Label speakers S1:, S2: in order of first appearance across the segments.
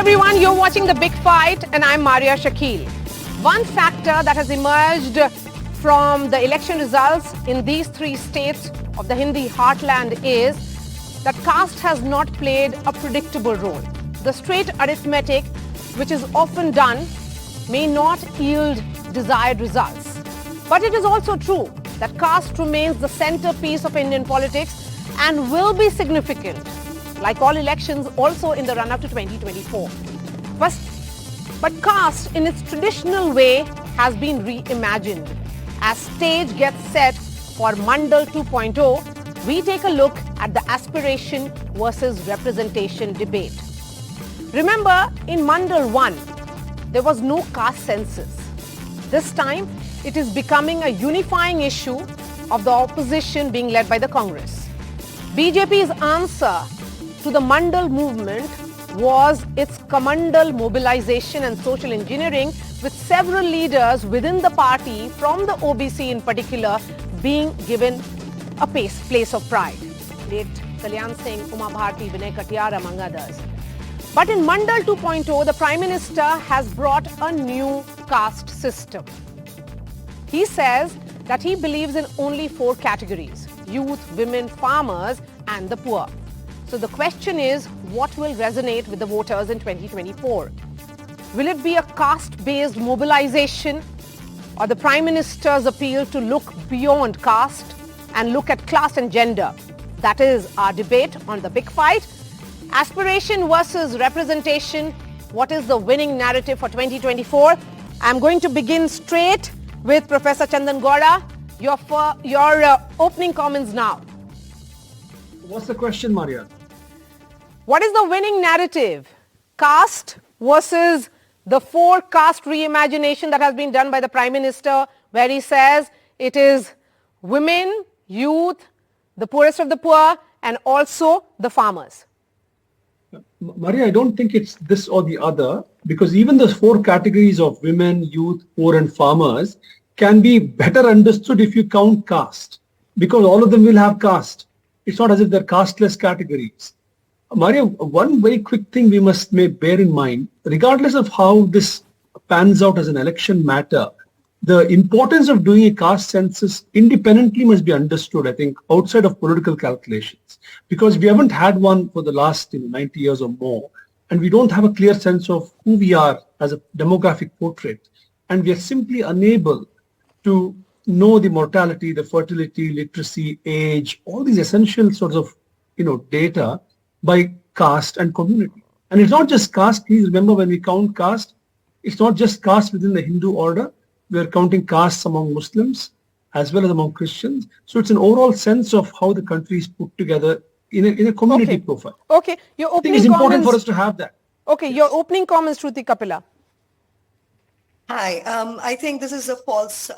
S1: everyone, you're watching The Big Fight and I'm Marya Shakil. One factor that has emerged from the election results in these three states of the Hindi heartland is that caste has not played a predictable role. The straight arithmetic, which is often done, may not yield desired results. But it is also true that caste remains the centerpiece of Indian politics and will be significant, like all elections, also in the run-up to 2024. But caste, in its traditional way, has been reimagined. As stage gets set for Mandal 2.0, we take a look at the aspiration versus representation debate. Remember, in Mandal 1, there was no caste census. This time, it is becoming a unifying issue of the opposition being led by the Congress. BJP's answer to the Mandal movement was its Kamandal mobilization and social engineering, with several leaders within the party, from the OBC in particular, being given a place of pride. Late Kalyan Singh, Uma Bharti, Vinay Katiyar, among others. But in Mandal 2.0, the Prime Minister has brought a new caste system. He says that he believes in only 4 categories: youth, women, farmers and the poor. So the question is, what will resonate with the voters in 2024? Will it be a caste-based mobilization, or the Prime Minister's appeal to look beyond caste and look at class and gender? That is our debate on The Big Fight. Aspiration versus representation. What is the winning narrative for 2024? I'm going to begin straight with Professor Chandan Gowda. Your opening comments now.
S2: What's the question, Marya?
S1: What is the winning narrative? Caste versus the 4 caste reimagination that has been done by the Prime Minister, where he says it is women, youth, the poorest of the poor, and also the farmers.
S2: Marya, I don't think it's this or the other, because even those 4 categories of women, youth, poor and farmers can be better understood if you count caste, because all of them will have caste. It's not as if they're casteless categories. Marya, one very quick thing we may bear in mind, regardless of how this pans out as an election matter, the importance of doing a caste census independently must be understood, I think, outside of political calculations, because we haven't had one for the last 90 years or more, and we don't have a clear sense of who we are as a demographic portrait, and we are simply unable to know the mortality, the fertility, literacy, age, all these essential sorts of data by caste and community. And it's not just caste. Please remember, when we count caste, it's not just caste within the Hindu order. We are counting castes among Muslims as well as among Christians. So it's an overall sense of how the country is put together in a community profile.
S1: Okay. Your opening
S2: I think it's important for us to have that.
S1: Okay. Your opening comments, Shruti Kapila.
S3: Hi. I think this is a false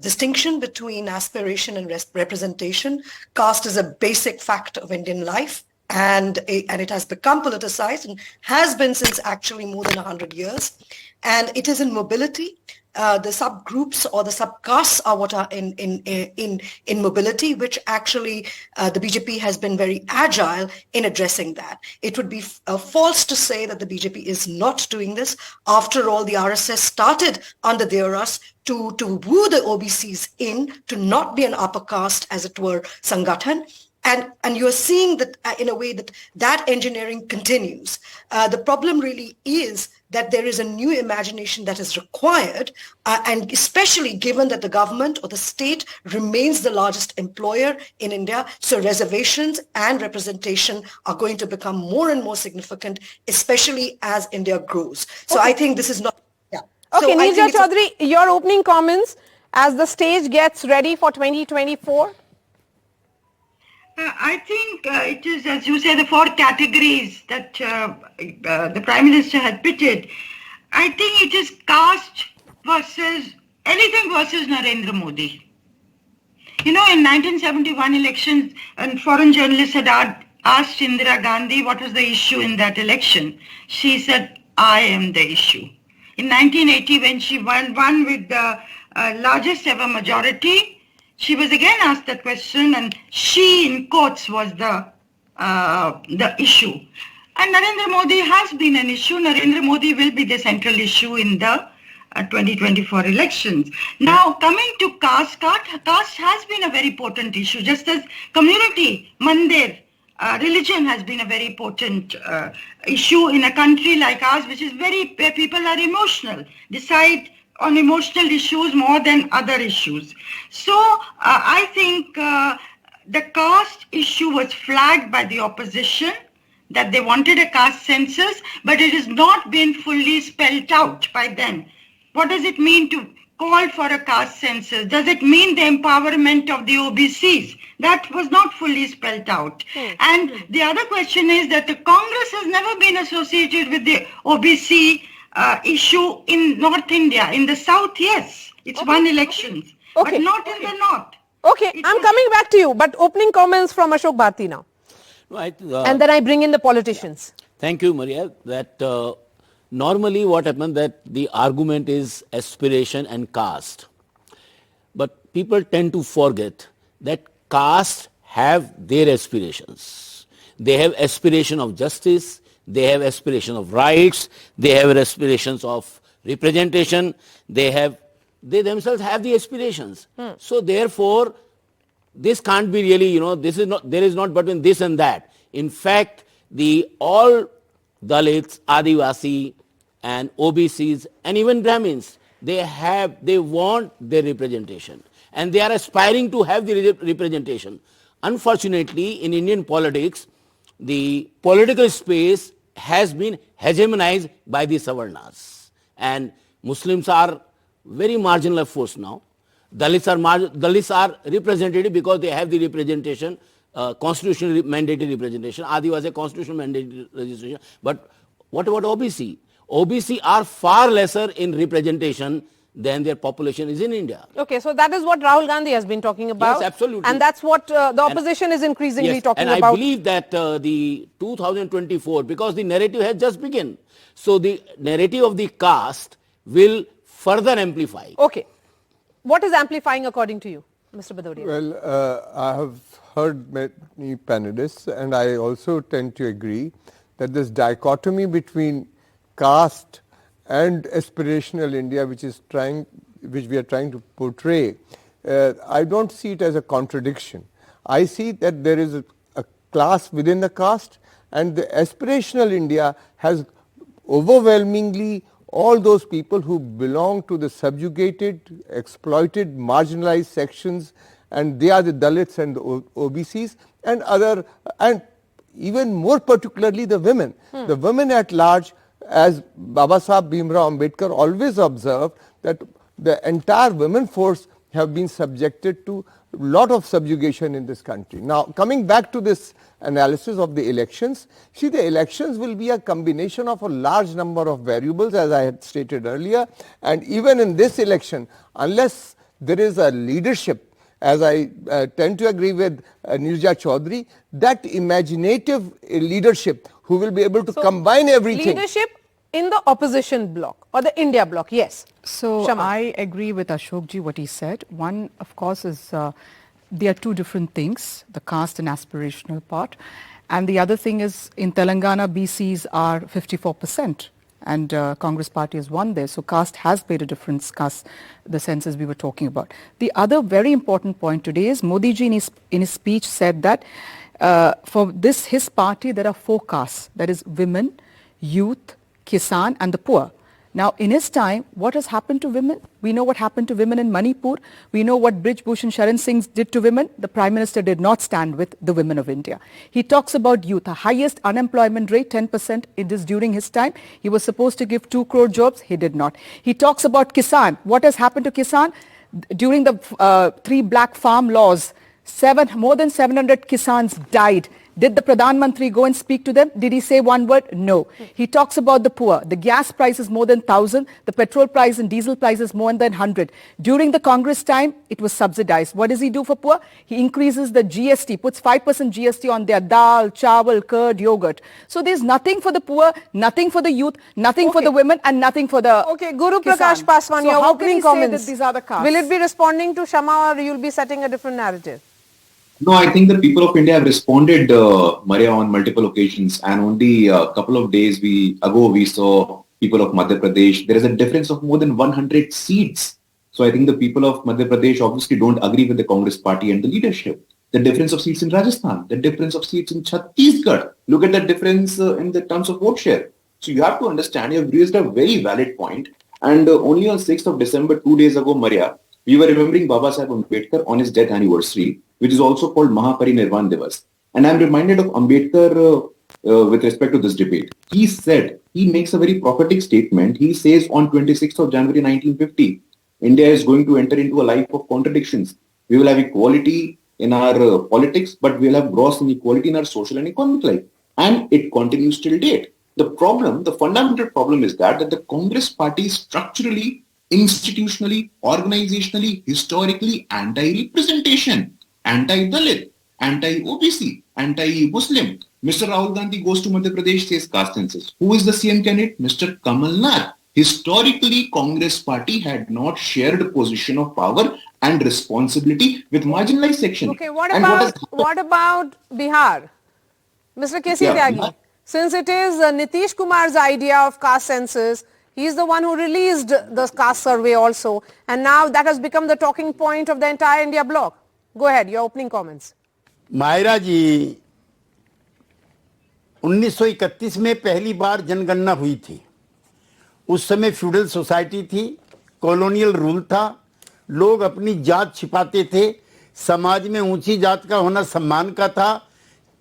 S3: distinction between aspiration and representation. Caste is a basic fact of Indian life, and it has become politicized and has been since actually more than 100 years. And it is in mobility. The subgroups or the subcastes are what are in mobility, which actually the BJP has been very agile in addressing that. It would be false to say that the BJP is not doing this. After all, the RSS started under their to woo the OBCs in, to not be an upper caste, as it were, Sangathan. And you're seeing that in a way that engineering continues. The problem really is that there is a new imagination that is required, and especially given that the government or the state remains the largest employer in India, so reservations and representation are going to become more and more significant, especially as India grows. So I think this is not... Yeah.
S1: Okay,
S3: so
S1: Neerja Chaudhary, your opening comments as the stage gets ready for 2024?
S4: I think it is, as you say, the 4 categories that the Prime Minister had pitted. I think it is caste versus anything versus Narendra Modi. In 1971 elections, and foreign journalists had asked Indira Gandhi what was the issue in that election. She said, I am the issue. In 1980, when she won with the largest ever majority, she was again asked that question, and she, in quotes, was the issue. And Narendra Modi has been an issue. Narendra Modi will be the central issue in the 2024 elections. Now, coming to caste has been a very important issue, just as community, mandir, religion has been a very important issue in a country like ours, which is where people are emotional, decide on emotional issues more than other issues. So I think the caste issue was flagged by the opposition, that they wanted a caste census, but it has not been fully spelled out by them. What does it mean to call for a caste census? Does it mean the empowerment of the OBCs? That was not fully spelled out. And the other question is that the Congress has never been associated with the OBC issue in North India. In the South, yes, it's won elections, but not in the North.
S1: Okay, I'm coming back to you, but opening comments from Ashok Bharti now.
S5: Right,
S1: and then I bring in the politicians.
S5: Thank you, Maria. That normally what happens that the argument is aspiration and caste. But people tend to forget that caste have their aspirations. They have aspiration of justice, they have aspiration of rights, they have aspirations of representation, they themselves have the aspirations. So therefore, this can't be really, there is not between this and that. In fact, all Dalits, Adivasi and OBCs and even Brahmins, they want their representation and they are aspiring to have the representation. Unfortunately, in Indian politics, the political space has been hegemonized by the Savarnas, and Muslims are very marginal force now. Dalits are represented because they have the representation, constitutional mandated representation. Adivasi constitutional mandated registration. But what about OBC? OBC are far lesser in representation than their population is in India.
S1: Okay, so that is what Rahul Gandhi has been talking about.
S5: Yes, absolutely.
S1: And that's what the opposition is increasingly talking about.
S5: And I believe that the 2024, because the narrative has just begun, so the narrative of the caste will further amplify.
S1: Okay. What is amplifying according to you, Mr. Badodia?
S6: Well, I have heard many panelists, and I also tend to agree that this dichotomy between caste and aspirational India, which we are trying to portray, I don't see it as a contradiction. I see that there is a class within the caste, and the aspirational India has overwhelmingly all those people who belong to the subjugated, exploited, marginalized sections, and they are the Dalits and the OBCs and even more particularly the women. The women at large, as Baba Sahib Bhimrao Ambedkar always observed, that the entire women force have been subjected to a lot of subjugation in this country. Now, coming back to this analysis of the elections, see, the elections will be a combination of a large number of variables, as I had stated earlier, and even in this election, unless there is a leadership, as I tend to agree with Nirja Chaudhary, that imaginative leadership who will be able to combine everything.
S1: Leadership in the opposition bloc or the India bloc, yes.
S7: So
S1: Shama.
S7: I agree with Ashokji what he said. One, of course, is they are two different things, the caste and aspirational part. And the other thing is in Telangana, BCs are 54%. And Congress party has won there. So caste has made a difference, the census we were talking about. The other very important point today is Modi ji in his speech said that for his party, there are 4 castes, that is women, youth, Kisan and the poor. Now, in his time, what has happened to women? We know what happened to women in Manipur. We know what Brij Bhushan Sharan Singh did to women. The Prime Minister did not stand with the women of India. He talks about youth, the highest unemployment rate, 10%, it is during his time. He was supposed to give 2 crore jobs. He did not. He talks about Kisan. What has happened to Kisan? During the 3 black farm laws, more than 700 Kisans died. Did the Pradhan Mantri go and speak to them? Did he say one word? No. He talks about the poor. The gas price is more than 1,000. The petrol price and diesel price is more than 100. During the Congress time, it was subsidized. What does he do for poor? He increases the GST, puts 5% GST on their dal, chawal, curd, yogurt. So there's nothing for the poor, nothing for the youth, nothing for the women, and nothing for the
S1: Guru
S7: Kisan.
S1: Prakash Paswan, your opening comments.
S7: That these are the castes?
S1: Will it be responding to Shama or you'll be setting a different narrative?
S8: No, I think the people of India have responded, Marya, on multiple occasions. And only a couple of days ago, we saw people of Madhya Pradesh. There is a difference of more than 100 seats. So I think the people of Madhya Pradesh obviously don't agree with the Congress party and the leadership. The difference of seats in Rajasthan, the difference of seats in Chhattisgarh. Look at the difference in the terms of vote share. So you have to understand, you have raised a very valid point. And only on 6th of December, 2 days ago, Marya, we were remembering Baba Saheb Ambedkar on his death anniversary, which is also called Mahaparinirvan Divas. And I'm reminded of Ambedkar with respect to this debate. He makes a very prophetic statement. He says on 26th of January 1950, India is going to enter into a life of contradictions. We will have equality in our politics, but we will have gross inequality in our social and economic life. And it continues till date. The fundamental problem is that the Congress party is structurally, institutionally, organizationally, historically anti-representation, anti-Dalit, anti-OBC, anti-Muslim. Mr. Rahul Gandhi goes to Madhya Pradesh, says caste census. Who is the CM candidate? Mr. Kamal Nath. Historically, Congress party had not shared a position of power and responsibility with marginalized section.
S1: Okay, what about Bihar? Mr. K.C. Tyagi, since it is Nitish Kumar's idea of caste census, he is the one who released the caste survey also, and now that has become the talking point of the entire India bloc. Go ahead, your opening comments.
S9: Myra जी, 1931 में पहली बार जनगणना हुई थी. उस समय feudal society थी, colonial rule था, लोग अपनी जात छिपाते थे, समाज में ऊंची जात का होना सम्मान का था,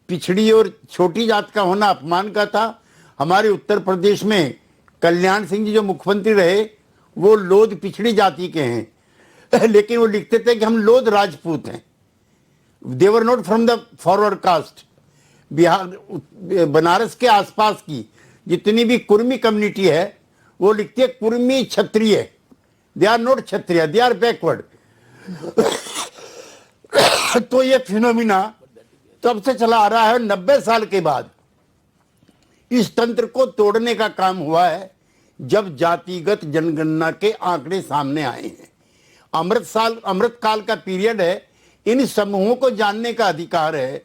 S9: पिछड़ी और छोटी जात का होना अपमान का था. हमारे उत्तर प्रदेश में कल्याण सिंह जी जो मुख्यमंत्री रहे वो लोध पिछड़ी जाति के हैं, लेकिन वो लिखते थे कि हम लोध राजपूत हैं. They were not from the forward caste. Bihar Banaras के आसपास की जितनी भी कुर्मी कम्युनिटी है वो लिखती है Kurmi Kshatriya. They are not Kshatriya, they are backward. तो ये फिनोमिना तब से चला आ रहा है. 90 साल के बाद इस तंत्र को तोड़ने का काम हुआ है जब जातिगत जनगणना के आंकड़े सामने आए हैं. अमृत काल का पीरियड है. इन समूहों को जानने का अधिकार है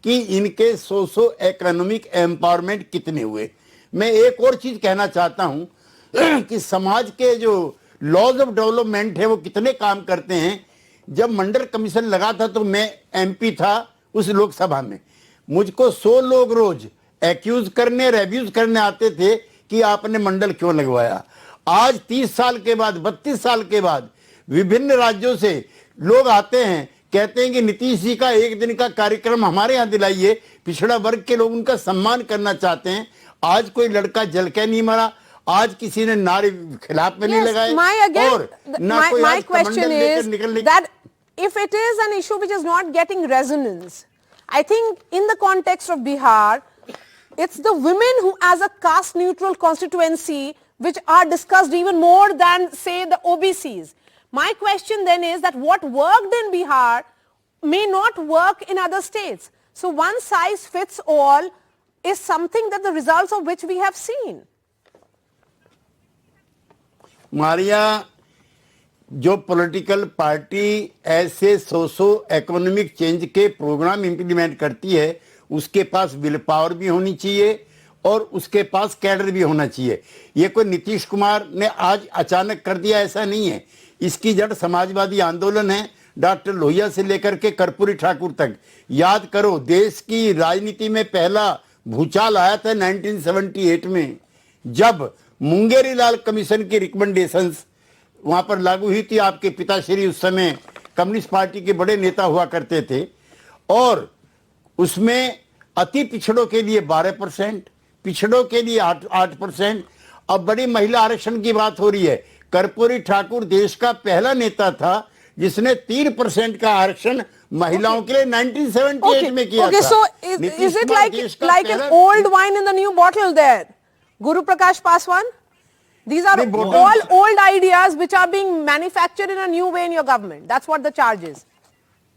S9: कि इनके सोशो इकोनॉमिक एम्पावरमेंट कितने हुए. मैं एक और चीज कहना चाहता हूं कि समाज के जो लॉज ऑफ डेवलपमेंट है वो कितने काम करते हैं. जब मंडल कमीशन लगा था तो मैं एमपी था उस लोकसभा में. मुझको 100 लोग रोज एक्यूज करने और एब्यूज करने आते थे कि आपने मंडल क्यों लगवाया. आज 30 साल के बाद, 32 साल के बाद विभिन्न राज्यों से लोग आते हैं, कहते हैं कि नीतीश जी का एक दिन का कार्यक्रम हमारे यहाँ दिलाइए. पिछड़ा वर्ग के लोग उनका सम्मान करना चाहते हैं. आज कोई लड़का जल के नहीं मरा, आज किसी ने नारे खिलाफ में नहीं लगाए. और
S1: my question is that if it is an issue which is not getting resonance, I think in the context of Bihar, it's the women who as a caste neutral constituency which are discussed even more than say the OBCs. My question then is that what worked in Bihar may not work in other states. So one size fits all is something that the results of which we have seen.
S9: Maria, जो political party ऐसे socio economic change के programme implement करती है उसके पास will power भी होनी चाहिए और उसके पास कैडर भी होना चाहिए. ये कोई नीतीश कुमार ने आज अचानक कर दिया ऐसा नहीं है. इसकी जड़ समाजवादी आंदोलन है, डॉक्टर लोहिया से लेकर के कर्पूरी ठाकुर तक. याद करो, देश की राजनीति में पहला भूचाल आया था 1978 में, जब मुंगेरी लाल कमीशन की रिकमेंडेशंस वहां पर लागू हुई थी. आपके पिताश्री उस समय कम्युनिस्ट पार्टी के बड़े नेता हुआ करते थे और उसमें अति पिछड़ों के लिए 12%, पिछड़ों के लिए 8%. अब बड़ी महिला आरक्षण की बात हो रही है. कर्पूरी ठाकुर देश का पहला नेता था जिसने 3% का आरक्षण महिलाओं के लिए 1978 में किया था.
S1: So is it like an old wine in the new bottle there? Guru Prakash Paswan? These are all old ideas which are being manufactured in a new way in your government. That's what the charge is.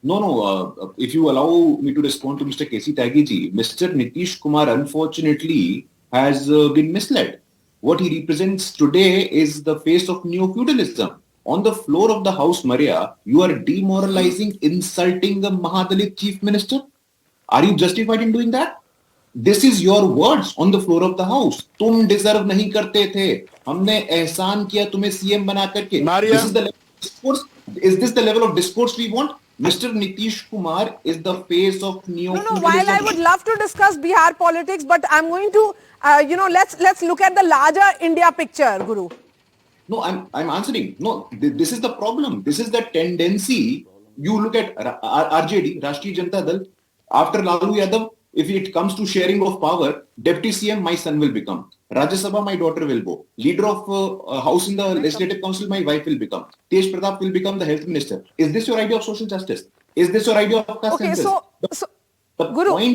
S8: No. If you allow me to respond to Mr. K.C. Tyagi ji, Mr. Nitish Kumar unfortunately has been misled. What he represents today is the face of neo-feudalism. on the floor of the House, Marya, you are demoralizing, insulting the Mahadalit Chief Minister. Are you justified in doing that? This is your words on the floor of the House. तुम deserve नहीं करते थे. हमने एहसान किया तुम्हें CM बना करके. This is the level of discourse. Is this the level of discourse we want? Mr. Nitish Kumar is the face of neo-feudalism.
S1: No, while I would love to discuss Bihar politics, but I'm going to, let's look at the larger India picture, Guru.
S8: No, I'm answering. No, this is the problem. This is the tendency. You look at RJD, Rashtriya Janata Dal, after Lalu Yadav, if it comes to sharing of power, Deputy CM, my son will become. Rajya Sabha, my daughter will go. Leader of House in the Legislative Council, my wife will become. Tej Pratap will become the Health Minister. Is this your idea of social justice? Is this your idea of caste census?
S1: Guru, I'm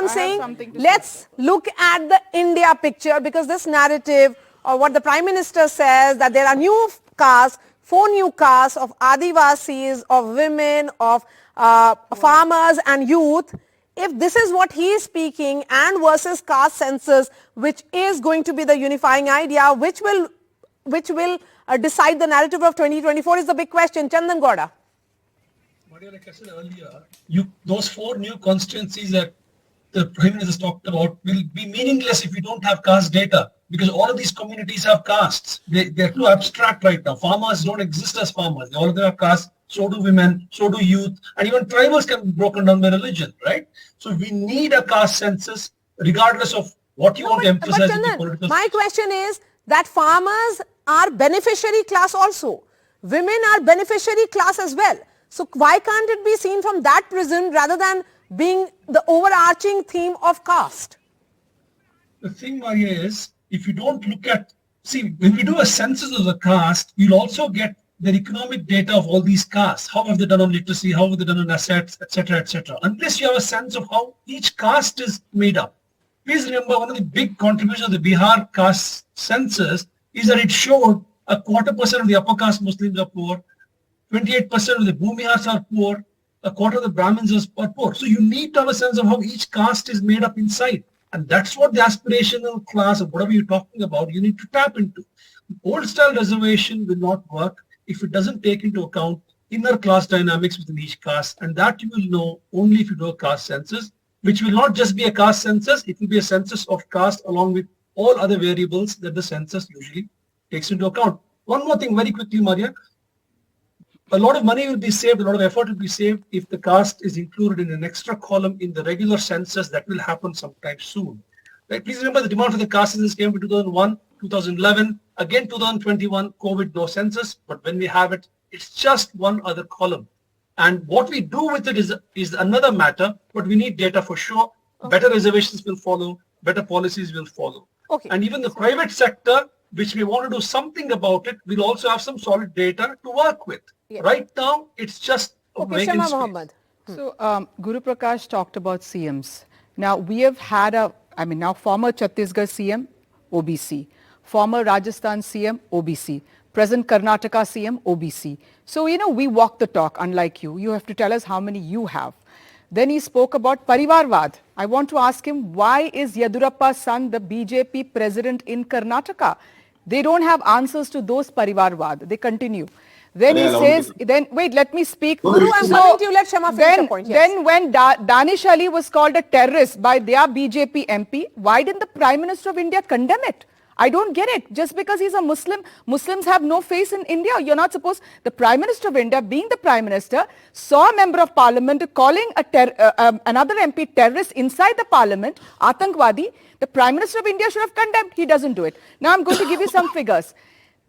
S1: saying, let's look at the India picture, because this narrative or what the Prime Minister says, that there are new castes, 4 new castes of Adivasis, of women, of farmers and youth. If this is what he is speaking, and versus caste census, which is going to be the unifying idea, which will decide the narrative of 2024, is the big question. Chandan Gowda.
S2: Like I said earlier, those 4 new constituencies that the Prime Minister talked about will be meaningless if you don't have caste data, because all of these communities have castes. They're too abstract right now. Farmers don't exist as farmers. All of them have castes. So do women, so do youth, and even tribals can be broken down by religion, right? So we need a caste census, regardless of what you want to emphasize.
S1: But Chandan, my question is that farmers are beneficiary class also. Women are beneficiary class as well. So why can't it be seen from that prism rather than being the overarching theme of caste?
S2: The thing, Marya, is if you don't look at, when we do a census of the caste, you'll also get the economic data of all these castes. How have they done on literacy? How have they done on assets, etc., etc. Unless you have a sense of how each caste is made up. Please remember, one of the big contributions of the Bihar caste census is that it showed 25% of the upper caste Muslims are poor, 28% of the Bhumihars are poor, 25% of the Brahmins are poor. So you need to have a sense of how each caste is made up inside. And that's what the aspirational class, or whatever you're talking about, you need to tap into. Old style reservation will not work if it doesn't take into account inner class dynamics within each caste, and that you will know only if you do a caste census, which will not just be a caste census, it will be a census of caste along with all other variables that the census usually takes into account. One more thing very quickly, Marya. A lot of money will be saved, a lot of effort will be saved if the caste is included in an extra column in the regular census that will happen sometime soon. Right? Please remember the demand for the caste census came in 2001, 2011, again 2021, COVID, no census, but when we have it, it's just one other column. And what we do with it is another matter, but we need data for sure. Okay. Better reservations will follow, better policies will follow.
S1: Okay.
S2: And even the private sector, which we want to do something about it, will also have some solid data to work with. Yeah. Right now, it's just a vacant space.
S7: So, Guru Prakash talked about CMs. Now, we have had now former Chhattisgarh CM, OBC. Former Rajasthan CM, OBC. Present Karnataka CM, OBC. So, we walk the talk, unlike you. You have to tell us how many you have. Then he spoke about Parivarvad. I want to ask him, why is Yadurappa's son the BJP president in Karnataka? They don't have answers to those Parivarvad. They continue. Then he says, wait, let me speak.
S1: Guru, I'm coming to you. Let Shama finish the point. Yes.
S7: Then when Danish Ali was called a terrorist by their BJP MP, why didn't the Prime Minister of India condemn it? I don't get it. Just because he's a Muslim, Muslims have no face in India. You're not supposed, the Prime Minister of India, being the Prime Minister, saw a member of Parliament calling another MP terrorist inside the Parliament, Atangwadi. The Prime Minister of India should have condemned. He doesn't do it. Now I'm going to give you some figures.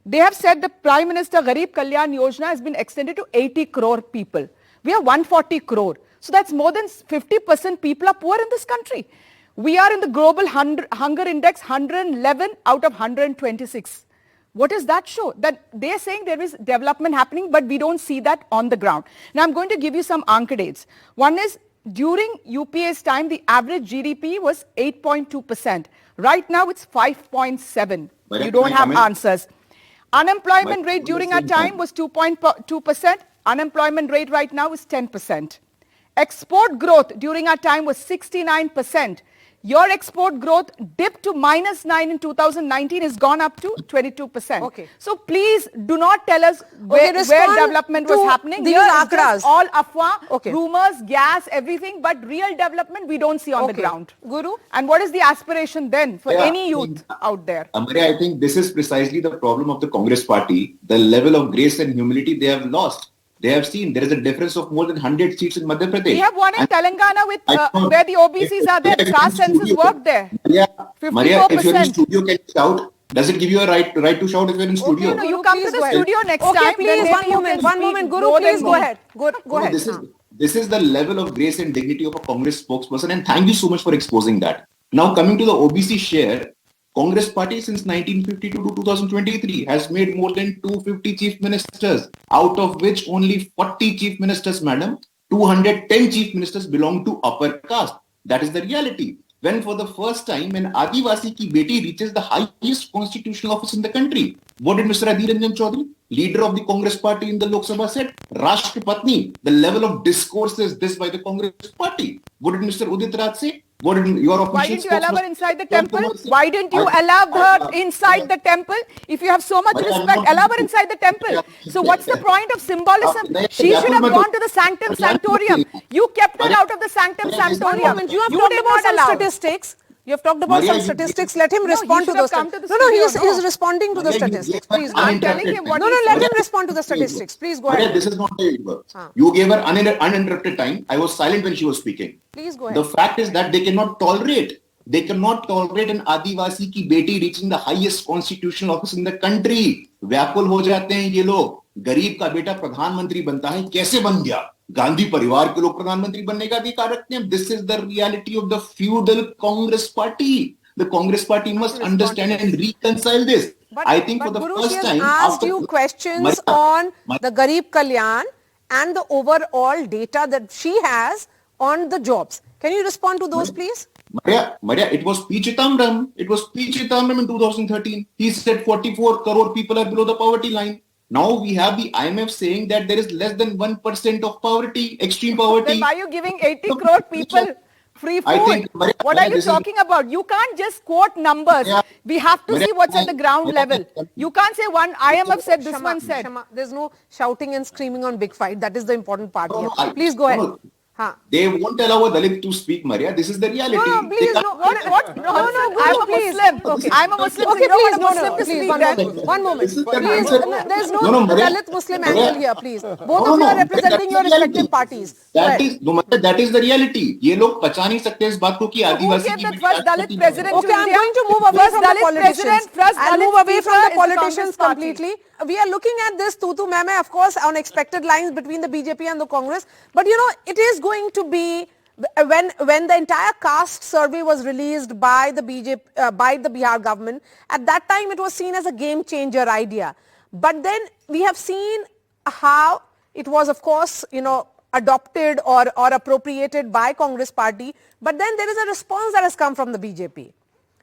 S7: They have said the Prime Minister Garib Kalyan Yojana has been extended to 80 crore people. We have 140 crore. So that's more than 50% people are poor in this country. We are in the global hunger index 111 out of 126. What does that show? That they are saying there is development happening, but we don't see that on the ground. Now I'm going to give you some dates. One is during UPA's time, the average GDP was 8.2%. Right now it's 5.7. You don't have answers. Unemployment rate during our time was 2.2%. Unemployment rate right now is 10%. Export growth during our time was 69%. Your export growth dipped to -9 in 2019, has gone up to 22%.
S1: Okay.
S7: So please do not tell us where development was happening.
S1: These
S7: Here it's
S1: akras.
S7: just all afwa,
S1: Okay.
S7: rumors, gas, everything, but real development we don't see on the
S1: Okay.
S7: ground.
S1: Guru?
S7: And what is the aspiration then for
S8: Yeah,
S7: any youth out there?
S8: Marya, I think this is precisely the problem of the Congress party. The level of grace and humility they have lost. They have seen there is a difference of more than 100 seats in Madhya Pradesh.
S7: We have one in
S8: And
S7: Telangana with
S8: I thought-
S7: where the OBCs are there.
S8: If you're
S7: Caste
S8: in
S7: census
S8: studio-
S7: worked there.
S8: Maria, if you're in
S7: 54%.
S8: studio, can you shout? Does it give you a right to shout if you're in studio?
S7: Okay, no, you come to the studio next
S1: Okay,
S7: time.
S1: please,
S7: then
S1: one
S7: maybe you
S1: moment,
S7: can
S1: one
S7: speak
S1: moment. Guru,
S7: more
S1: please
S7: than
S1: go
S7: me.
S1: ahead. Go
S8: No,
S1: ahead.
S8: this is the level of grace and dignity of a Congress spokesperson, and thank you so much for exposing that. Now, coming to the OBC share, Congress party since 1952 to 2023 has made more than 250 chief ministers, out of which only 40 chief ministers, madam, 210 chief ministers belong to upper caste. That is the reality. When for the first time an Adivasi ki beti reaches the highest constitutional office in the country, what did Mr. Adhir Ranjan Chaudhary, leader of the Congress party in the Lok Sabha, said? Rashtrapatni. The level of discourse is this by the Congress party. What did Mr. Udit Raj say? What did your official
S7: Why didn't you allow her
S8: spokesman,
S7: inside the
S8: Tom
S7: temple?
S8: Kumar, say?
S7: Why didn't you allow her inside the temple? If you have so much
S8: But I'm
S7: respect,
S8: not-
S7: allow her inside the temple. So what's the point of symbolism? She should have gone to the sanctum sanctorium. You kept her out of the sanctum sanctorium.
S1: You have
S7: You
S1: talked
S7: did
S1: about
S7: not
S1: some
S7: allow.
S1: statistics. You have talked about
S8: Maria,
S1: some
S8: you-
S1: statistics. Let him
S7: No, he
S1: respond to
S7: should have
S1: those.
S7: come to the
S1: No,
S7: studio,
S1: he's
S7: no.
S1: responding to the
S8: Maria, you
S1: statistics.
S8: gave her
S1: Please go.
S7: I'm telling him what
S1: No,
S7: he
S1: no, let
S7: said.
S1: him respond to the statistics. Please go
S8: Maria,
S1: ahead.
S8: this is not the way it works. You gave her uninterrupted time. I was silent when she was speaking.
S1: Please go
S8: The
S1: ahead.
S8: fact is that they cannot tolerate an Adivasi ki beti reaching the highest constitutional office in the country. व्याकुल हो जाते हैं ये लोग. गरीब का बेटा प्रधानमंत्री बनता है, कैसे बन गया? गांधी परिवार के लोग प्रधानमंत्री बनने का अधिकार रखते हैं. This is the reality of the feudal Congress party. The Congress party must understand and reconcile this. I think for the
S1: Guru,
S8: first
S1: she has
S8: time
S1: asked
S8: after-
S1: you questions
S8: Maria,
S1: on
S8: Maria,
S1: the Garib Kalyan and the overall data that she has on the jobs. Can you respond to those, please?
S8: Maria, it was P. Chidambaram. It was P. Chidambaram in 2013. He said 44 crore people are below the poverty line. Now we have the IMF saying that there is less than 1% of poverty, extreme poverty.
S7: Then why are you giving 80 crore people free
S8: I
S7: food?
S8: think, Maria,
S7: What are you
S8: this is-
S7: talking about? You can't just quote numbers.
S8: Maria,
S7: We have to
S8: Maria,
S7: see what's at the ground
S8: Maria,
S7: level. You can't say one IMF said, this
S1: Shama,
S7: one said.
S1: Shama, there's no shouting and screaming on big fight. That is the important part
S8: No,
S1: here.
S8: no,
S1: Please go ahead.
S8: no.
S1: Huh.
S8: They won't allow a Dalit to speak, Maria. This is the reality.
S1: No,
S8: They
S1: please,
S8: can't-
S1: no.
S7: What? No,
S1: Guru,
S7: I'm a
S1: please.
S7: Muslim.
S1: Okay.
S7: I'm a Muslim.
S1: Okay,
S7: so you don't
S1: please,
S7: want a
S1: no,
S7: Muslim to
S1: please,
S7: speak
S1: one
S7: then.
S1: moment. One moment.
S8: This is the
S1: Please,
S8: answer.
S1: there's no,
S8: No, Maria.
S1: Dalit Muslim
S8: Maria.
S1: angle here, please. Both
S8: No,
S1: of you
S8: no,
S1: are representing your
S8: that is the
S1: respective
S8: reality.
S1: parties. Go
S8: That
S1: ahead.
S8: is, no matter that is the reality. ये लोग पचा नहीं सकते इस बात को कि
S7: Who
S8: Adivasi
S7: gave
S8: की
S7: the
S8: बेटी
S7: first
S8: राष्ट्रपति
S7: Dalit
S8: नहीं
S7: president
S8: है।
S1: Okay,
S7: to
S1: I'm
S7: India?
S1: going to move away
S7: First
S1: from the
S7: Dalit
S1: politicians.
S7: president, first
S1: I'll
S7: Dalit
S1: move away from
S7: speaker
S1: the
S7: is the
S1: politicians
S7: Congress party.
S1: completely. We are looking at this tutu meme, of course, on expected lines between the BJP and the Congress. But you know, it is going to be when the entire caste survey was released by the BJP, by the Bihar government. At that time, it was seen as a game changer idea. But then we have seen how it was, of course, you know, adopted or appropriated by Congress party. But then there is a response that has come from the BJP.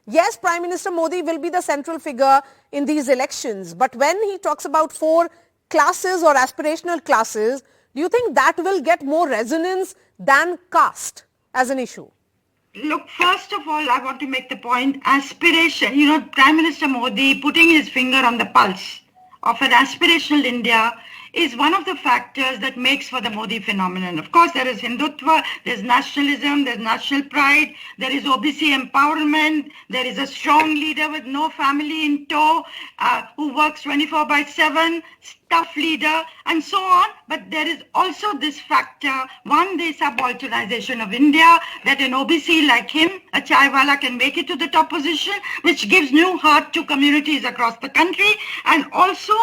S1: Yes, Prime Minister Modi will be the central figure in these elections. But when he talks about 4 classes or aspirational classes, do you think that will get more resonance than caste as an issue?
S4: Look, first of all, I want to make the point, aspiration, you know, Prime Minister Modi putting his finger on the pulse of an aspirational India is one of the factors that makes for the Modi phenomenon. Of course, there is Hindutva, there's nationalism, there's national pride, there is OBC empowerment, there is a strong leader with no family in tow, who works 24/7, tough leader, and so on. But there is also this factor, one, the subalternization of India, that an OBC like him, a chaiwala, can make it to the top position, which gives new heart to communities across the country, and also,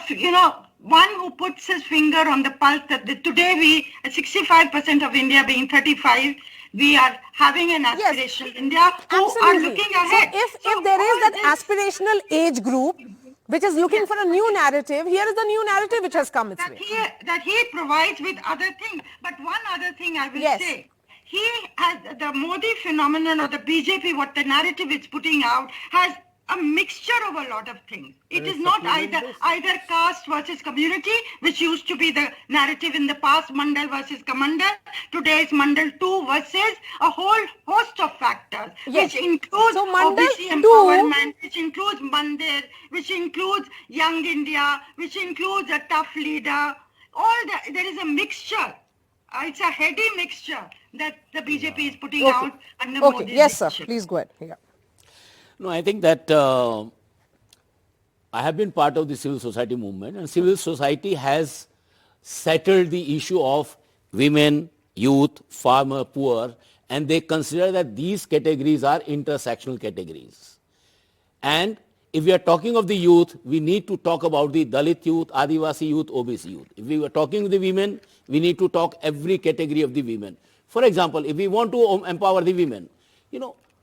S4: you know, one who puts his finger on the pulse that today we, 65% of India being 35, we are having an aspirational India who are looking ahead.
S1: So if there is that aspirational age group which is looking for a new narrative, here is the new narrative which has come its way.
S4: That he provides with other things. But one other thing I will say, he has the Modi phenomenon or the BJP, what the narrative it's putting out, has a mixture of a lot of things. It is not either caste versus community, which used to be the narrative in the past, Mandal versus Kamandal. Today is Mandal 2 versus a whole host of factors,
S1: Yes.
S4: which includes
S1: So Mandal
S4: OBC
S1: 2
S4: empowerment, which includes Mandir, which includes Young India, which includes a tough leader. There is a mixture. It's a heady mixture that the BJP is putting out under
S1: Okay,
S4: Modi's
S1: yes, sir.
S4: leadership.
S1: Please go ahead. Yeah.
S5: No, I think that I have been part of the civil society movement, and civil society has settled the issue of women, youth, farmer, poor, and they consider that these categories are intersectional categories. And if we are talking of the youth, we need to talk about the Dalit youth, Adivasi youth, OBC youth. If we were talking of the women, we need to talk every category of the women. For example, if we want to empower the women,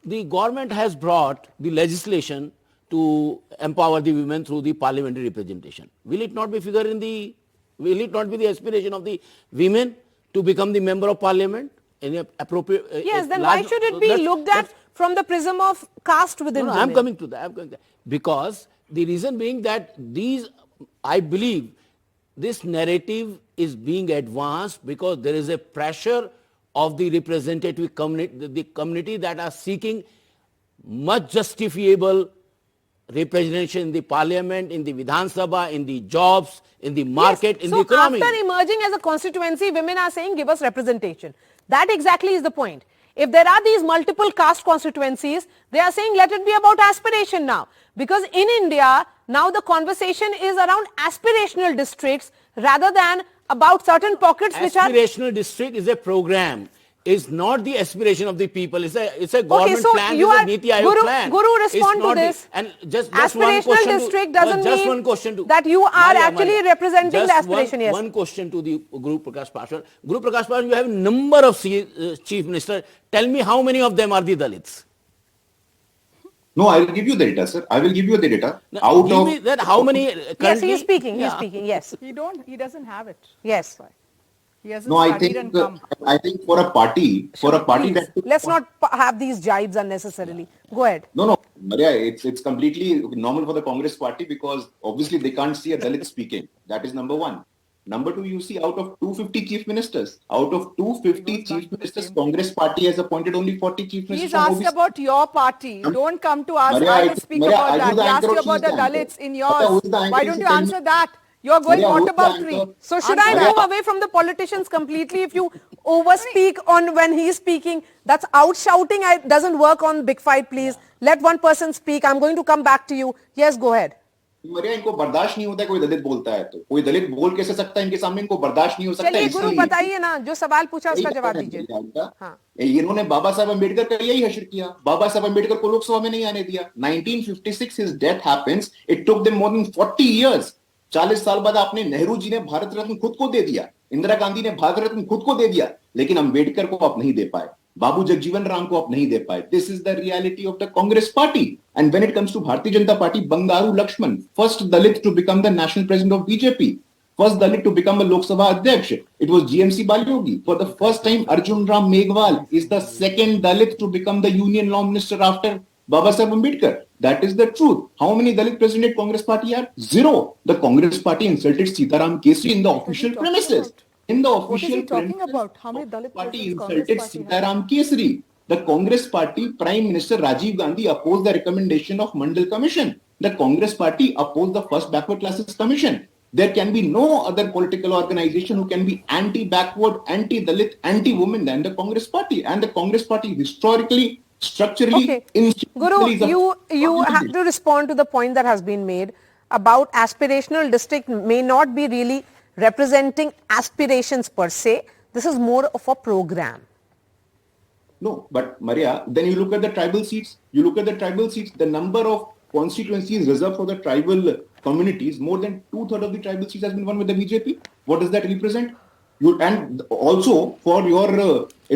S5: the government has brought the legislation to empower the women through the parliamentary representation. Will it not be will it not be the aspiration of the women to become the member of parliament? In a appropriate,
S1: Yes, then why should it be looked at from the prism of caste within women?
S5: I'm coming to that. Because the reason being that I believe this narrative is being advanced because there is a pressure of the representative community, the community that are seeking much justifiable representation in the parliament, in the Vidhan Sabha, in the jobs, in the market, in the economy.
S1: So after emerging as a constituency, women are saying, give us representation. That exactly is the point. If there are these multiple caste constituencies, they are saying, let it be about aspiration now. Because in India, now the conversation is around aspirational districts rather than about certain pockets which are...
S5: Aspirational district is a program. It's not the aspiration of the people. It's a government plan. It's a Niti Aayog plan.
S1: Guru, respond to this.
S5: And just
S1: aspirational
S5: one question
S1: district doesn't
S5: mean
S1: that you are actually representing the aspiration. Yes.
S5: One question to the Guru Prakash Paswan. Guru Prakash Paswan, you have a number of chief ministers. Tell me how many of them are the Dalits?
S8: No, I will give you the data, sir. I will give you the data.
S5: Now, give me that how many currently?
S1: Yes, he is speaking. He is speaking. Yes.
S7: He doesn't have it.
S1: Yes.
S7: He hasn't
S8: No, I
S7: studied and
S8: think
S7: come.
S8: I think for a party,
S1: Please, let's not have these jibes unnecessarily. Go ahead.
S8: No, Marya, it's completely normal for the Congress party because obviously they can't see a Dalit speaking. That is number one. Number two, you see out of 250 chief ministers, Congress party has appointed only 40 chief ministers.
S7: He's asked about your party. Don't come to us.
S8: Marya,
S7: I will speak about that. He asked you about the Dalits in yours. Why don't you answer that? You're going whataboutery.
S1: So should I move away from the politicians completely if you overspeak on when he's speaking? That's out-shouting. It doesn't work on Big Fight, please. Let one person speak. I'm going to come back to you. Yes, go ahead.
S8: मरिया इनको बर्दाश्त नहीं होता है कोई दलित बोलता है तो कोई दलित बोल कैसे सकता है इनके सामने इनको बर्दाश्त नहीं हो सकता
S1: चलिए गुरु बताइए ना जो सवाल पूछा उसका जवाब दीजिए
S8: इन्होंने बाबा साहब अम्बेडकर का यही हश्र किया बाबा साहब अम्बेडकर को लोकसभा में नहीं आने दिया 1956 his death happens it took them more than 40 years 40 साल बाद आपने नेहरू जी ने भारत रत्न खुद को दे दिया इंदिरा गांधी ने भारत रत्न खुद को दे दिया लेकिन अम्बेडकर को आप नहीं दे पाए बाबू जगजीवन राम को आप नहीं दे पाए this is the reality of the Congress party and when it comes to Bharatiya Janata party Bangaru Laxman first Dalit to become the national president of BJP first Dalit to become a Lok Sabha adhyaksh it was GMC Balayogi for the first time Arjun Ram Meghwal is the second Dalit to become the union law minister after Baba Saheb Ambedkar. That is the truth. How many Dalit president Congress party are? Zero. The Congress party insulted Sitaram Kesri in the official premises. In the official
S7: talking about? How many Dalit
S8: party
S7: Congress
S8: insulted
S7: party
S8: Sitaram Kesri. The Congress party Prime Minister Rajiv Gandhi opposed the recommendation of Mandal Commission. The Congress party opposed the first backward classes commission. There can be no other political organization who can be anti-backward, anti-Dalit, anti-women than the Congress party. And the Congress party historically structurally
S1: Guru, you have to respond to the point that has been made about aspirational district may not be really representing aspirations per se. This is more of a program.
S8: No, but Marya, then you look at the tribal seats. The number of constituencies reserved for the tribal communities, more than 2/3 of the tribal seats has been won with the BJP. What does that represent? And also, for your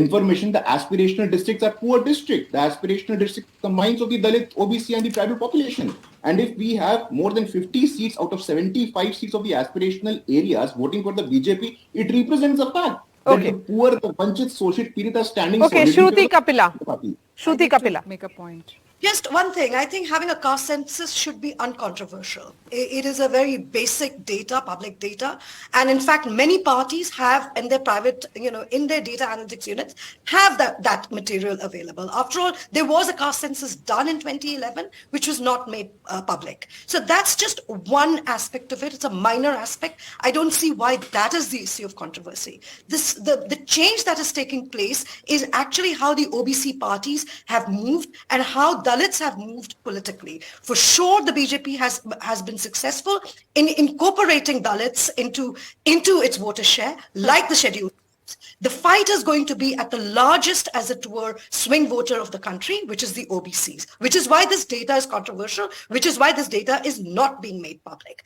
S8: information, the aspirational districts are poor districts. The aspirational district combines of the Dalit, OBC and the tribal population. And if we have more than 50 seats out of 75 seats of the aspirational areas voting for the BJP, it represents a fact that the poor, the Vanchit, Soshit, Pirit are standing.
S1: Okay, Shruti Kapila. Make a point.
S3: Just one thing, I think having a caste census should be uncontroversial. It is a very basic data, public data. And in fact, many parties have in their private, in their data analytics units, have that material available. After all, there was a caste census done in 2011, which was not made public. So that's just one aspect of it. It's a minor aspect. I don't see why that is the issue of controversy. The change that is taking place is actually how the OBC parties have moved and how Dalits have moved politically. For sure, the BJP has been successful in incorporating Dalits into its voter share, like the schedule. The fight is going to be at the largest, as it were, swing voter of the country, which is the OBCs, which is why this data is controversial, which is why this data is not being made public.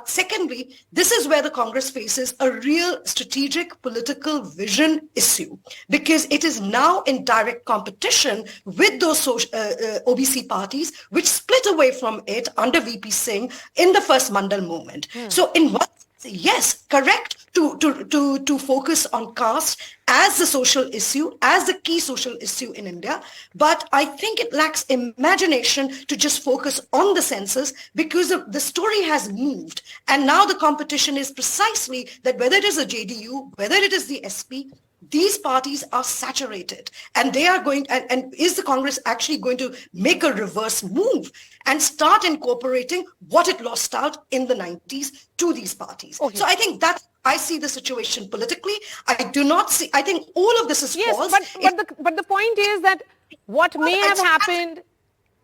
S3: Secondly, this is where the Congress faces a real strategic political vision issue, because it is now in direct competition with those OBC parties, which split away from it under VP Singh in the first Mandal movement. So in one yes, correct to focus on caste as the social issue, as the key social issue in India. But I think it lacks imagination to just focus on the census, because the story has moved. And now the competition is precisely that whether it is a JDU, whether it is the SP, these parties are saturated, and they are going, and is the Congress actually going to make a reverse move and start incorporating what it lost out in the 90s to these parties? Okay. So I think I see the situation politically. I do not see, I think all of this is false.
S1: But the point is that what may have happened...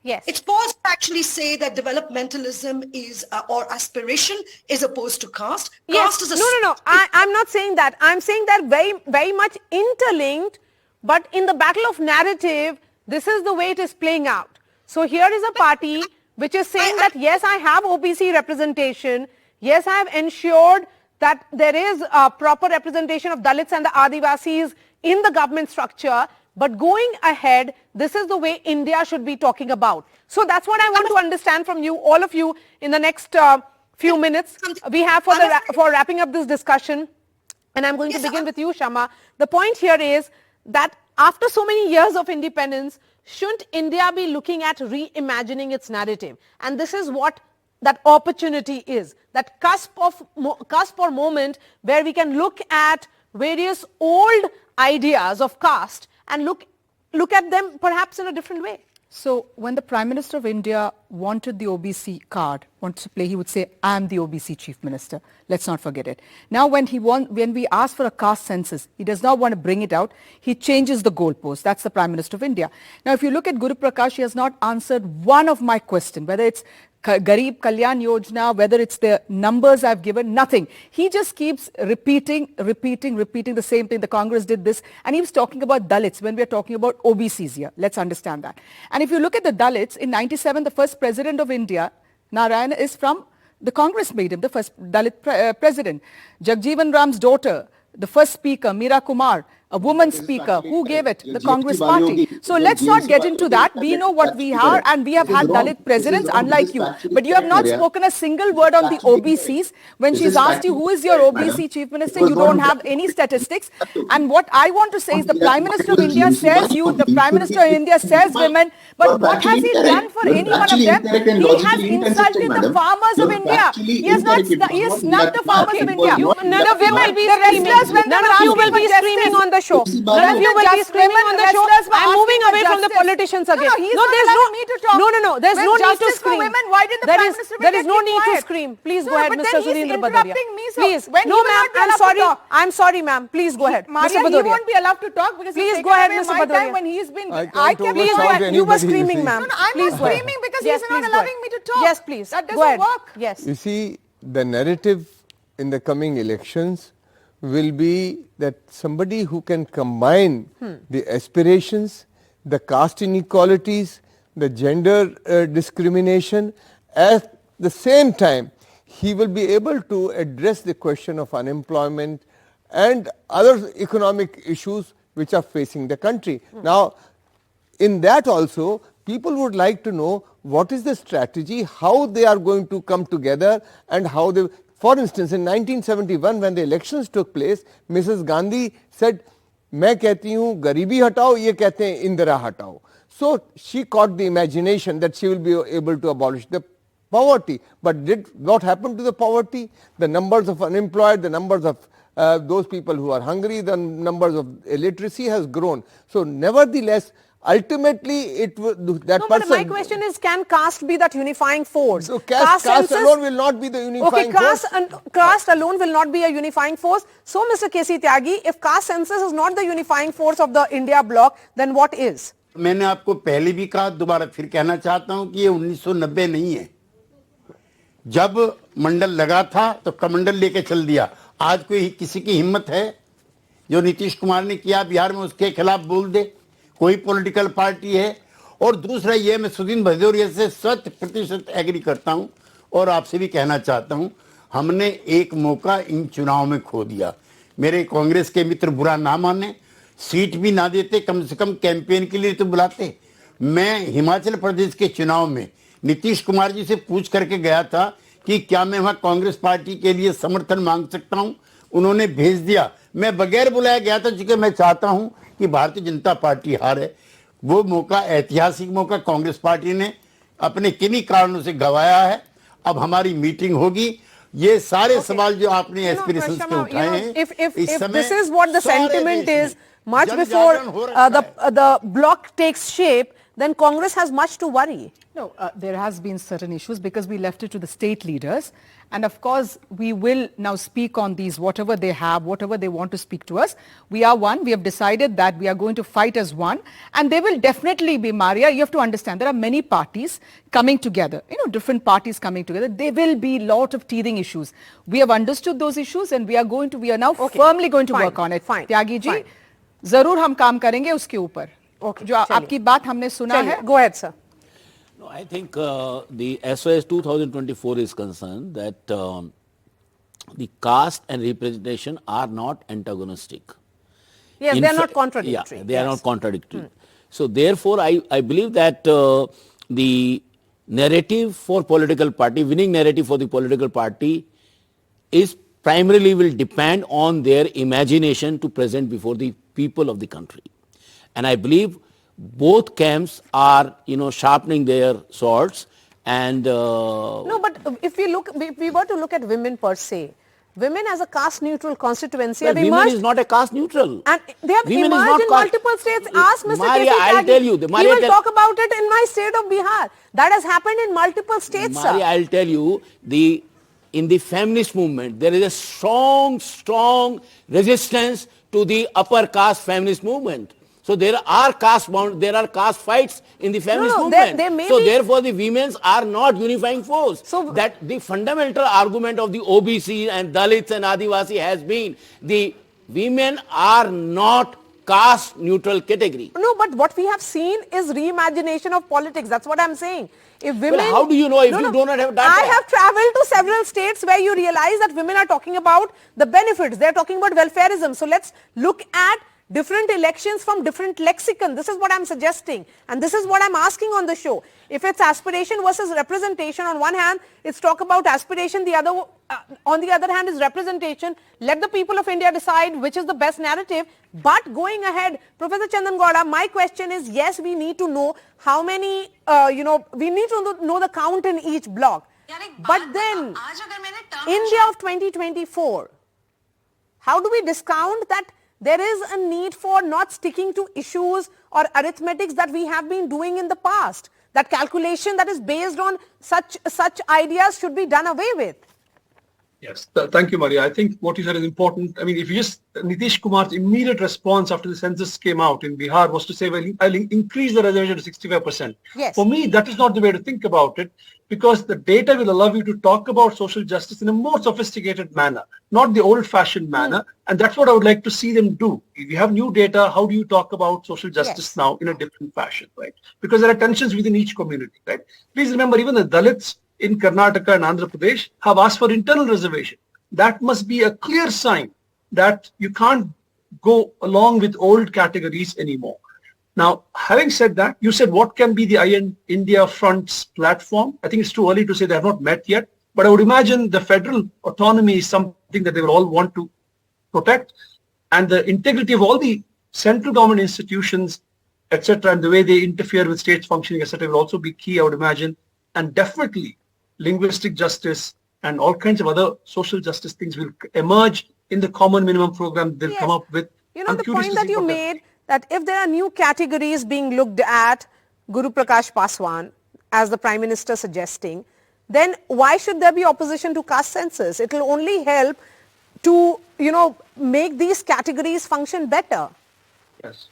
S1: Yes.
S3: It's false to actually say that developmentalism is, or aspiration is opposed to caste.
S1: Yes.
S3: Caste is
S1: No. I'm not saying that. I'm saying that very, very much interlinked, but in the battle of narrative, this is the way it is playing out. So here is a party which is saying that, yes, I have OBC representation. Yes, I have ensured that there is a proper representation of Dalits and the Adivasis in the government structure. But going ahead, this is the way India should be talking about. So that's what I want to understand from you, all of you, in the next few minutes we have for wrapping up this discussion. And I'm going to begin with you, Shama. The point here is that after so many years of independence, shouldn't India be looking at reimagining its narrative? And this is what that opportunity is, that cusp or moment where we can look at various old ideas of caste and look at them perhaps in a different way.
S7: So when the Prime Minister of India wanted the OBC card, wants to play, he would say, I am the OBC Chief Minister. Let's not forget it. Now when we ask for a caste census, he does not want to bring it out. He changes the goalpost. That's the Prime Minister of India. Now if you look at Guru Prakash, he has not answered one of my questions, whether it's Garib Kalyan Yojana, whether it's the numbers I've given, nothing. He just keeps repeating the same thing. The Congress did this, and he was talking about Dalits when we're talking about OBCs here. Let's understand that. And if you look at the Dalits, in 97, the first president of India, Narayana, is from, the Congress made him the first Dalit president. Jagjeevan Ram's daughter, the first speaker, Meera Kumar, a woman speaker, who gave it? The Congress party. So let's not get into that. We know what we are, and we have had Dalit presidents, unlike you. But you have not spoken a single word on the OBCs. When she's asked you, who is your OBC Chief Minister, you don't have any statistics. And what I want to say is the Prime Minister of India says youth, the Prime Minister of India says women, but what has he done for any one of them? He has insulted the farmers of India. He has snubbed the farmers of India.
S1: None of you will be screaming. None of you will be screaming on the show. None of you will be screaming on the show. I'm moving away from the politicians again. No, there's no need to scream. There is no need to scream. Please go ahead, Mr. Surendra Bhadoria. Please. No, ma'am, I'm sorry, ma'am. Please go ahead. Mr. Bhadoria.
S7: He won't be allowed to talk because
S1: please go ahead, Mr. Bhadoria.
S7: When he's been,
S1: please go ahead. You were screaming, ma'am.
S7: I'm not screaming because he's not allowing me to talk.
S1: Yes, please.
S7: That doesn't work.
S1: Yes.
S6: You see, the narrative in the coming elections will be that somebody who can combine the aspirations, the caste inequalities, the gender discrimination, at the same time he will be able to address the question of unemployment and other economic issues which are facing the country. Now, in that also, people would like to know what is the strategy, how they are going to come together, and how they... For instance, in 1971, when the elections took place, Mrs. Gandhi said, मैं कहती हूँ गरीबी हटाओ, ये कहते हैं इंदिरा हटाओ. So she caught the imagination that she will be able to abolish the poverty. But did what happened to the poverty? The numbers of unemployed, the numbers of those people who are hungry, the numbers of illiteracy has grown. So nevertheless, ultimately it that
S1: No,
S6: person.
S1: but my question is, can caste be that unifying force?
S6: So caste alone will not be the unifying force.
S1: Caste alone will not be a unifying force. So, Mr. K.C. Tyagi, if caste census is not the unifying force of the India bloc, then what is?
S9: मैंने आपको पहले भी कहा, दोबारा फिर कहना चाहता हूं कि ये 1990 नहीं है. जब मंडल लगा था तो कमंडल लेके चल दिया. आज कोई किसी की हिम्मत है जो नीतीश कुमार ने किया बिहार में उसके खिलाफ बोल दे? कोई पॉलिटिकल पार्टी है? और दूसरा ये, मैं सुदीन भदौरिया से 100% एग्री करता हूं और आपसे भी कहना चाहता हूं, हमने एक मौका इन चुनाव में खो दिया. मेरे कांग्रेस के मित्र बुरा ना माने, सीट भी ना देते, कम से कम कैंपेन के लिए तो बुलाते. मैं हिमाचल प्रदेश के चुनाव में नीतीश कुमार जी से पूछ करके गया था कि क्या मैं वहां कांग्रेस पार्टी के लिए समर्थन मांग सकता हूं. उन्होंने भेज दिया. मैं बगैर बुलाया गया था, क्योंकि मैं चाहता हूं कि भारतीय जनता पार्टी हारे. वो मौका, ऐतिहासिक मौका, कांग्रेस पार्टी ने अपने किन्हीं कारणों से गंवाया है. अब हमारी मीटिंग होगी. ये सारे सवाल जो आपने एस्पिरेशंस के उठाए हैं,
S1: if this is what the sentiment is much before the bloc takes shape, then Congress has much to worry.
S7: No, there has been certain issues because we left it to the state leaders, and of course we will now speak on these, whatever they have, whatever they want to speak to us. We are one. We have decided that we are going to fight as one, and there will definitely be, Marya, you have to understand, there are many parties coming together, different parties coming together. There will be lot of teething issues. We have understood those issues, and we are now firmly going to work on it.
S1: Fine.
S7: Tyagi ji, जरूर हम काम करेंगे उसके ऊपर. जो आपकी बात हमने सुना है.
S1: Go ahead, sir.
S5: No, I think the as far as 2024 is concerned, that the caste and representation are not antagonistic.
S1: Yes, they are not contradictory.
S5: Yeah, they are not contradictory. So therefore, I believe that the narrative for political party, winning narrative for the political party is primarily will depend on their imagination to present before the people of the country. And I believe both camps are, sharpening their swords. And
S1: no, but if we were to look at women per se, women as a caste neutral constituency have emerged.
S5: Women is not a caste neutral.
S1: And they have
S5: women
S1: emerged in multiple states. Ask Mr.
S5: Marya,
S1: K.C.
S5: I'll tell you.
S1: He will talk about it in my state of Bihar. That has happened in multiple states,
S5: Marya,
S1: sir.
S5: I'll tell you, in the feminist movement, there is a strong resistance to the upper caste feminist movement. So there are caste fights in the feminist movement. So therefore the women are not unifying force. So that the fundamental argument of the OBC and Dalits and Adivasi has been the women are not caste neutral category.
S1: No, but what we have seen is reimagination of politics. That's what I'm saying. If women,
S5: well, how do you know if you do not have data?
S1: I have traveled to several states where you realize that women are talking about the benefits. They're talking about welfareism. So let's look at different elections from different lexicon. This is what I'm suggesting. And this is what I'm asking on the show. If it's aspiration versus representation, on one hand, it's talk about aspiration. On the other hand, is representation. Let the people of India decide which is the best narrative. But going ahead, Professor Chandan Gowda, my question is, yes, we need to know how many, we need to know the count in each block. But then, India of 2024, how do we discount that there is a need for not sticking to issues or arithmetics that we have been doing in the past? That calculation that is based on such ideas should be done away with.
S2: Yes, thank you, Marya. I think what you said is important. I mean, if you Nitish Kumar's immediate response after the census came out in Bihar was to say, well, I'll increase the reservation to 65%.
S1: Yes.
S2: For me, that is not the way to think about it, because the data will allow you to talk about social justice in a more sophisticated manner, not the old-fashioned manner. And that's what I would like to see them do. If you have new data, how do you talk about social justice now in a different fashion, right? Because there are tensions within each community, right? Please remember, even the Dalits in Karnataka and Andhra Pradesh have asked for internal reservation. That must be a clear sign that you can't go along with old categories anymore. Now, having said that, you said what can be the India Front's platform? I think it's too early to say. They have not met yet, but I would imagine the federal autonomy is something that they will all want to protect, and the integrity of all the central government institutions etc., and the way they interfere with states functioning, etc., will also be key, I would imagine. And definitely linguistic justice and all kinds of other social justice things will emerge in the common minimum program they'll come up with.
S1: You know,
S2: I'm
S1: the
S2: curious
S1: point
S2: to
S1: that
S2: see
S1: you
S2: what
S1: made, that if there are new categories being looked at, Guru Prakash Paswan, as the Prime Minister suggesting, then why should there be opposition to caste census? It will only help to, make these categories function better.
S2: Yes.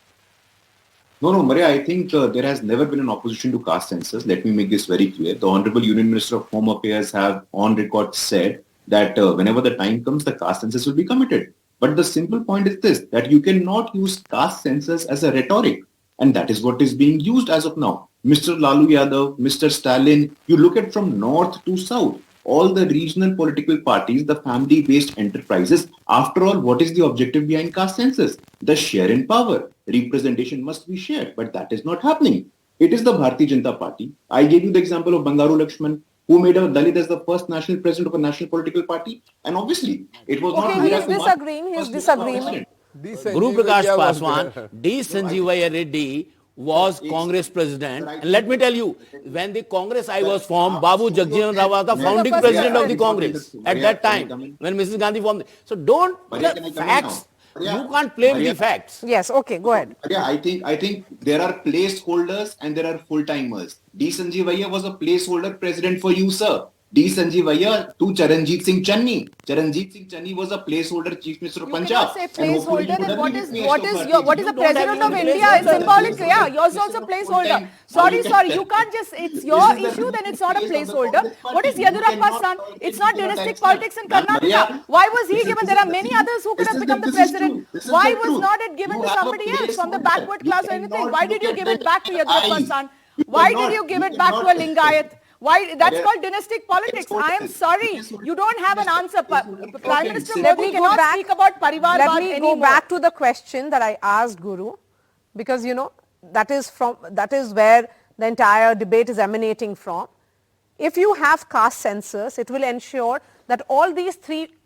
S8: No, Maria, I think there has never been an opposition to caste census. Let me make this very clear. The Honorable Union Minister of Home Affairs have on record said that whenever the time comes, the caste census will be committed. But the simple point is this, that you cannot use caste census as a rhetoric. And that is what is being used as of now. Mr. Lalu Yadav, Mr. Stalin, you look at from north to south, all the regional political parties, the family-based enterprises. After all, what is the objective behind caste census? The share in power. Representation must be shared, but that is not happening. It is the Bharatiya Janata Party. I gave you the example of Bangaru Lakshman, who made a Dalit as the first national president of a national political party. And obviously, it was not...
S1: Okay, he is disagreeing. He is disagreeing.
S5: Guru Prakash Paswan, D. Sanjeevaya Reddy was Congress president. And let me tell you, when the Congress I was formed, Babu Jagjivan Rao was the founding president of the Congress at that time, when Mrs. Gandhi formed. So don't, facts, you can't claim the facts.
S1: Yes, okay, go ahead.
S8: Yeah, I think there are placeholders and there are full-timers. D. Sanjeevaya was a placeholder president for you, sir. D. Sanjeevaya to Charanjit Singh Channi. Charanjit Singh Channi was a placeholder chief minister of Punjab.
S7: You cannot say placeholder, then what is the president of India? It's symbolic, yeah. You're also placeholder. Sorry, you can't just, it's your issue, then it's not a placeholder. What is Yadurappa's son? It's not dynastic politics in Karnataka. Why was he given? There are many others who could have become the president. Why was not it given to somebody else from the backward class or anything? Why did you give it back to Yadurappa's son? Why did you give it back to a Lingayat? Why? That's called dynastic politics. I am sorry. You don't have an answer. Prime Minister Modi cannot speak about Parivar
S1: Let me go back to the question that I asked Guru, because, that is where the entire debate is emanating from. If you have caste census, it will ensure that all these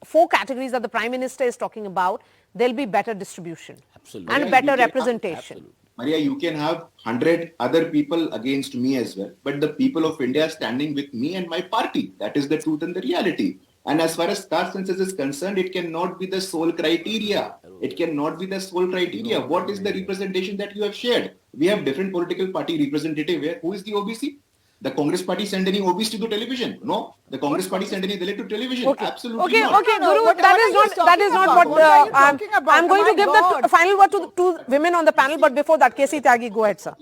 S1: 4 categories that the Prime Minister is talking about, there'll be better distribution.
S5: Absolutely.
S1: And better representation.
S5: Absolutely.
S8: Maria, you can have 100 other people against me as well, but the people of India are standing with me and my party. That is the truth and the reality. And as far as caste census is concerned, it cannot be the sole criteria. It cannot be the sole criteria. What is the representation that you have shared? We have different political party representative here. Who is the OBC? The Congress party send any OBC to the television? No. The Congress party send any Dalit to television?
S1: Okay.
S8: Absolutely not.
S1: Okay, Guru, that is not what I'm going to give the final word to 2 women on the panel, but before that, K.C. Tyagi, go ahead, sir.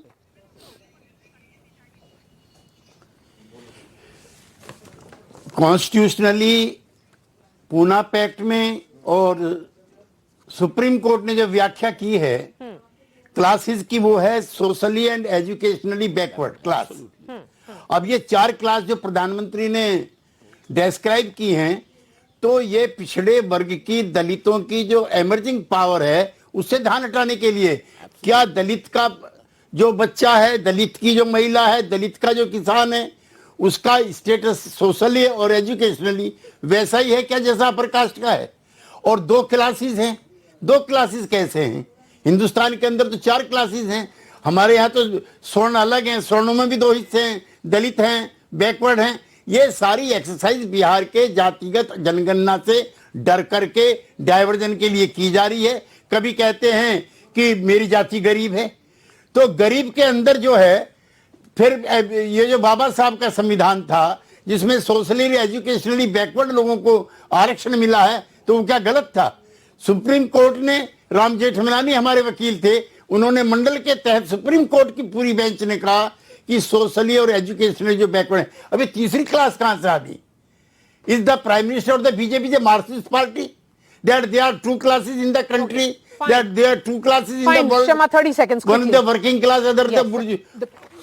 S9: Constitutionally Poona pact में और supreme court ने जो व्याख्या की है classes की, वो है socially and educationally backward class. अब ये 4 क्लास जो प्रधानमंत्री ने डिस्क्राइब की हैं, तो ये पिछड़े वर्ग की, दलितों की जो एमर्जिंग पावर है, उससे ध्यान हटाने के लिए, क्या दलित का जो बच्चा है, दलित की जो महिला है, दलित का जो किसान है, उसका स्टेटस सोशली और एजुकेशनली वैसा ही है क्या जैसा अपर कास्ट का है? और 2 क्लासेस हैं. 2 क्लासेस कैसे हैं? हिंदुस्तान के अंदर तो 4 क्लासेस हैं. हमारे यहाँ तो स्वर्ण अलग हैं, स्वर्णों में भी 2 हिस्से हैं, दलित हैं, बैकवर्ड हैं. ये सारी एक्सरसाइज बिहार के जातिगत जनगणना से डर करके डाइवर्जन के लिए की जा रही है. कभी कहते हैं कि मेरी जाति गरीब है, तो गरीब के अंदर जो है, फिर ये जो बाबा साहब का संविधान था जिसमें सोशली एजुकेशनली बैकवर्ड लोगों को आरक्षण मिला है, तो वो क्या गलत था? सुप्रीम कोर्ट ने, राम जेठमलानी हमारे वकील थे, उन्होंने मंडल के तहत सुप्रीम कोर्ट की पूरी बेंच ने कहा कि सोशली और एजुकेशनली जो बैकवर्ड है, अभी तीसरी क्लास कहां से आ गई? Is the prime minister of the BJP the Marxist party that they are 2 classes in the country, that they are 2 classes in the world?
S1: Shama, 30 seconds.
S9: One the working class, other the bourgeois.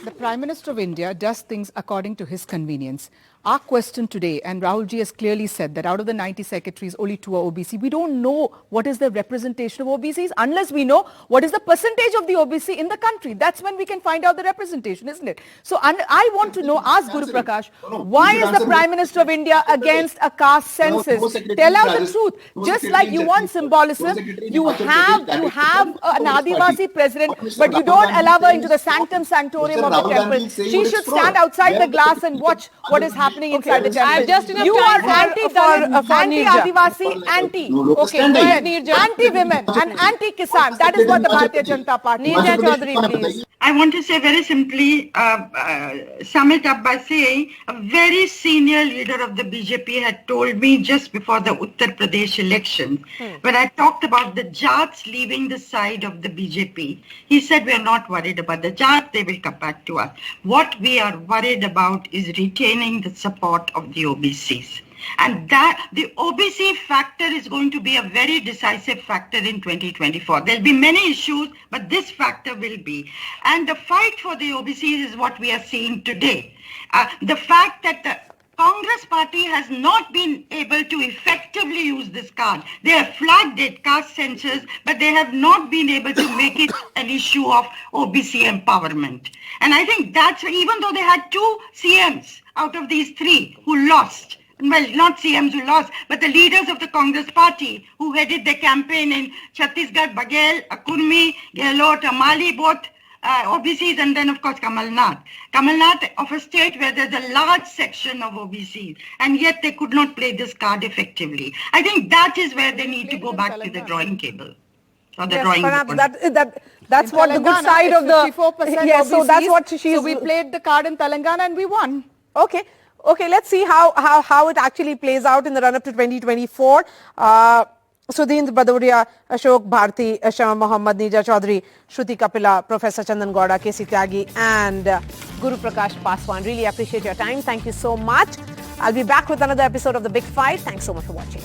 S7: The Prime Minister of India does things according to his convenience. Our question today, and Rahul ji has clearly said that out of the 90 secretaries, only 2 are OBC. We don't know what is the representation of OBCs unless we know what is the percentage of the OBC in the country. That's when we can find out the representation, isn't it? So I want to know, ask Guru Prakash, why is the Prime Minister of India against a caste census? Tell us the truth. Just like you want symbolism, you have an Adivasi president, but you don't allow her into the sanctum sanctorum of the temple. She should stand outside the glass and watch what is happening inside the temple.
S1: Just enough
S7: You
S1: time
S7: are anti-Dalit, anti-Adivasi, anti-women and anti-Kisan. That is what the Bharatiya Janata Party.
S1: Neerja Chaudhary, please.
S4: I want to say very simply, sum it up by saying a very senior leader of the BJP had told me just before the Uttar Pradesh elections, when I talked about the Jats leaving the side of the BJP, he said, we are not worried about the Jats, they will come back to us. What we are worried about is retaining the support of the OBCs. And that the OBC factor is going to be a very decisive factor in 2024. There'll be many issues, but this factor will be. And the fight for the OBCs is what we are seeing today. The fact that the Congress party has not been able to effectively use this card. They have flagged it, caste census, but they have not been able to make it an issue of OBC empowerment. And I think that's, even though they had 2 CMs out of these 3 who lost, well, not CMs who lost, but the leaders of the Congress party who headed the campaign in Chhattisgarh, Baghel, Kurmi, Gehlot, Amali, both OBCs, and then of course Kamal Nath. Kamal Nath of a state where there's a large section of OBCs, and yet they could not play this card effectively. I think that is where they need to go back to the drawing table. Or the drawing
S1: Perhaps
S4: board.
S1: that's what the good side of the...
S7: 54%
S1: Yes, so that's what she's...
S7: So we played the card in Telangana and we won.
S1: Okay, let's see how it actually plays out in the run-up to 2024. Sudhindra Badoria, Ashok Bharti, Shah Mohammad, Neerja Chaudhary, Shruti Kapila, Professor Chandan Gowda, K.C. Tyagi and Guru Prakash Paswan. Really appreciate your time. Thank you so much. I'll be back with another episode of The Big Fight. Thanks so much for watching.